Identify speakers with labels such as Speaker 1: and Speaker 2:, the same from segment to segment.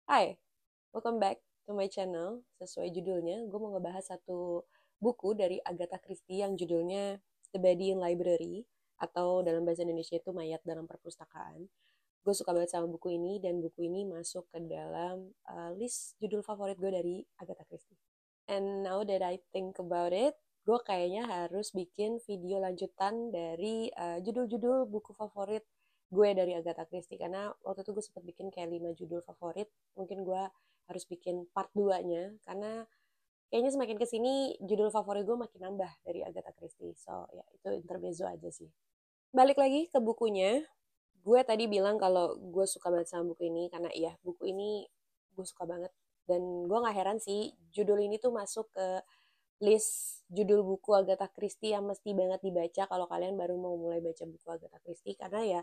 Speaker 1: Hai, welcome back to my channel. Sesuai judulnya, gue mau ngebahas satu buku dari Agatha Christie yang judulnya The Body in Library, atau dalam bahasa Indonesia itu Mayat dalam Perpustakaan. Gue suka banget sama buku ini, dan buku ini masuk ke dalam list judul favorit gue dari Agatha Christie. And now that I think about it, gue kayaknya harus bikin video lanjutan dari judul-judul buku favorit gue dari Agatha Christie. Karena waktu itu gue sempat bikin kayak 5 judul favorit. Mungkin gue harus bikin part 2-nya. Karena kayaknya semakin kesini judul favorit gue makin nambah dari Agatha Christie. So ya itu intermezzo aja sih. Balik lagi ke bukunya. Gue tadi bilang kalau gue suka banget sama buku ini. Karena iya buku ini gue suka banget. Dan gue gak heran sih judul ini tuh masuk ke list judul buku Agatha Christie yang mesti banget dibaca kalau kalian baru mau mulai baca buku Agatha Christie. Karena ya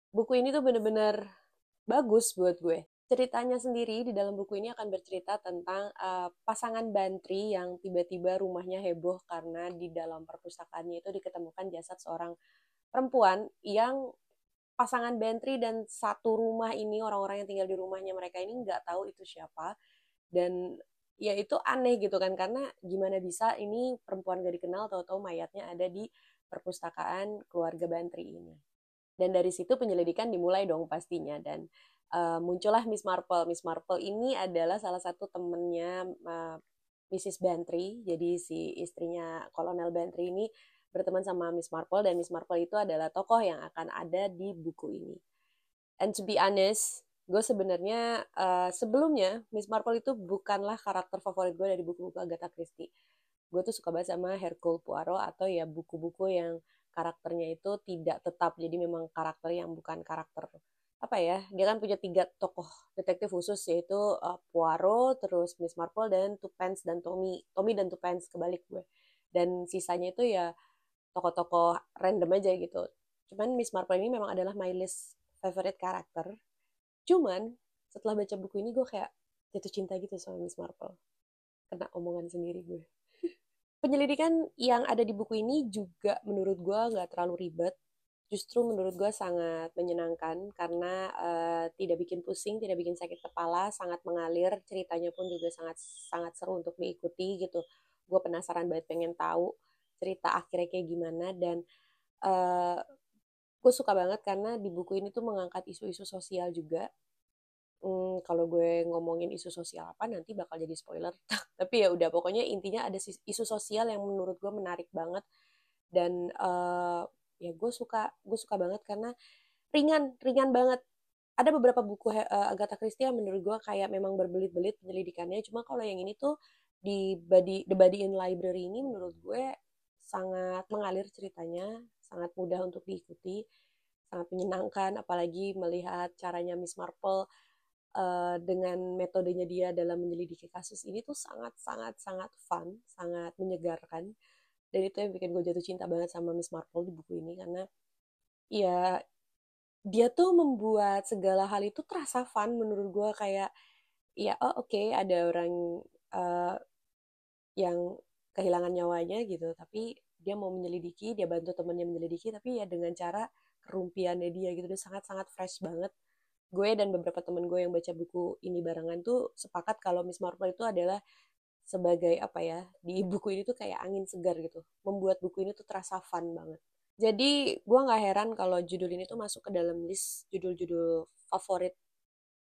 Speaker 1: buku ini tuh bener-bener bagus buat gue. Ceritanya sendiri di dalam buku ini akan bercerita tentang pasangan bantri yang tiba-tiba rumahnya heboh karena di dalam perpustakaannya itu diketemukan jasad seorang perempuan yang pasangan bantri dan satu rumah ini, orang-orang yang tinggal di rumahnya mereka ini nggak tahu itu siapa. Dan ya itu aneh gitu kan, karena gimana bisa ini perempuan gak dikenal tahu-tahu mayatnya ada di perpustakaan keluarga bantri ini. Dan dari situ penyelidikan dimulai dong pastinya. Dan muncullah Miss Marple. Miss Marple ini adalah salah satu temennya Mrs. Bantry. Jadi si istrinya Kolonel Bantry ini berteman sama Miss Marple, dan Miss Marple itu adalah tokoh yang akan ada di buku ini. And to be honest, gue sebenarnya sebelumnya Miss Marple itu bukanlah karakter favorit gue dari buku-buku Agatha Christie. Gue tuh suka banget sama Hercule Poirot, atau ya buku-buku yang karakternya itu tidak tetap, jadi memang karakter yang bukan karakter apa ya, dia kan punya 3 tokoh detektif khusus, yaitu Poirot, terus Miss Marple, dan Tuppence dan Tommy dan Tuppence, kebalik gue. Dan sisanya itu ya tokoh-tokoh random aja gitu. Cuman Miss Marple ini memang adalah my list favorite karakter. Cuman setelah baca buku ini gue kayak jatuh cinta gitu sama Miss Marple. Kena omongan sendiri gue. Penyelidikan yang ada di buku ini juga menurut gue nggak terlalu ribet. Justru menurut gue sangat menyenangkan karena tidak bikin pusing, tidak bikin sakit kepala, sangat mengalir. Ceritanya pun juga sangat sangat seru untuk diikuti gitu. Gue penasaran banget, pengen tahu cerita akhirnya kayak gimana. Dan uh, gue suka banget karena di buku ini tuh mengangkat isu-isu sosial juga. Kalau gue ngomongin isu sosial apa nanti bakal jadi spoiler. Tapi ya udah, pokoknya intinya ada isu sosial yang menurut gue menarik banget. Dan ya gue suka banget karena ringan ringan banget. Ada beberapa buku Agatha Christie yang menurut gue kayak memang berbelit-belit penyelidikannya. Cuma kalau yang ini tuh The Body in Library ini menurut gue sangat mengalir ceritanya, sangat mudah untuk diikuti, sangat menyenangkan. Apalagi melihat caranya Miss Marple dengan metodenya dia dalam menyelidiki kasus ini tuh sangat sangat sangat fun, sangat menyegarkan. Dan itu yang bikin gue jatuh cinta banget sama Miss Marple di buku ini, karena ya dia tuh membuat segala hal itu terasa fun menurut gue. Kayak ya oke, ada orang uh, yang kehilangan nyawanya gitu, tapi dia mau menyelidiki, dia bantu temennya menyelidiki, tapi ya dengan cara kerumpiannya dia gitu. Dia sangat-sangat fresh banget. Gue dan beberapa temen gue yang baca buku ini barengan tuh sepakat kalau Miss Marple itu adalah sebagai apa ya, di buku ini tuh kayak angin segar gitu, membuat buku ini tuh terasa fun banget. Jadi gue nggak heran kalau judul ini tuh masuk ke dalam list judul-judul favorit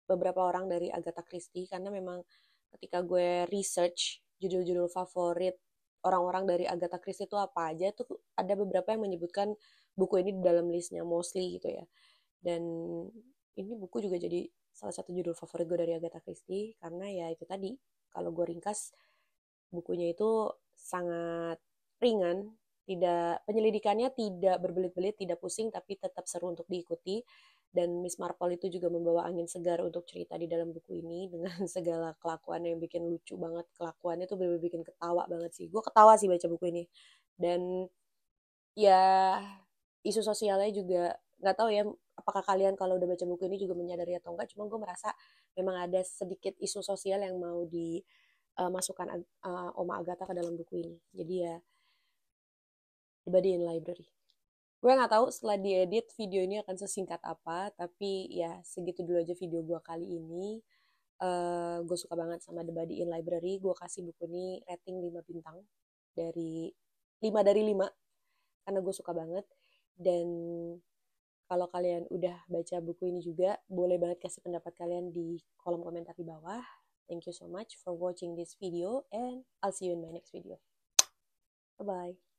Speaker 1: beberapa orang dari Agatha Christie, karena memang ketika gue research judul-judul favorit orang-orang dari Agatha Christie itu apa aja tuh, ada beberapa yang menyebutkan buku ini di dalam listnya mostly gitu ya. Dan ini buku juga jadi salah satu judul favorit gue dari Agatha Christie, karena ya itu tadi, kalau gue ringkas, bukunya itu sangat ringan, tidak, penyelidikannya tidak berbelit-belit, tidak pusing, tapi tetap seru untuk diikuti. Dan Miss Marple itu juga membawa angin segar untuk cerita di dalam buku ini dengan segala kelakuan yang bikin lucu banget. Kelakuannya tuh bener-bener bikin ketawa banget sih. Gue ketawa sih baca buku ini. Dan ya isu sosialnya juga nggak tahu ya apakah kalian kalau udah baca buku ini juga menyadari atau enggak. Cuma gue merasa memang ada sedikit isu sosial yang mau dimasukkan Oma Agatha ke dalam buku ini. Jadi ya, The Body in Library. Gue nggak tahu setelah diedit video ini akan sesingkat apa, tapi ya segitu dulu aja video gue kali ini. Gue suka banget sama The Body in Library. Gue kasih buku ini rating 5 bintang dari 5 dari 5 karena gue suka banget. Dan kalau kalian udah baca buku ini juga, boleh banget kasih pendapat kalian di kolom komentar di bawah. Thank you so much for watching this video and I'll see you in my next video. Bye-bye.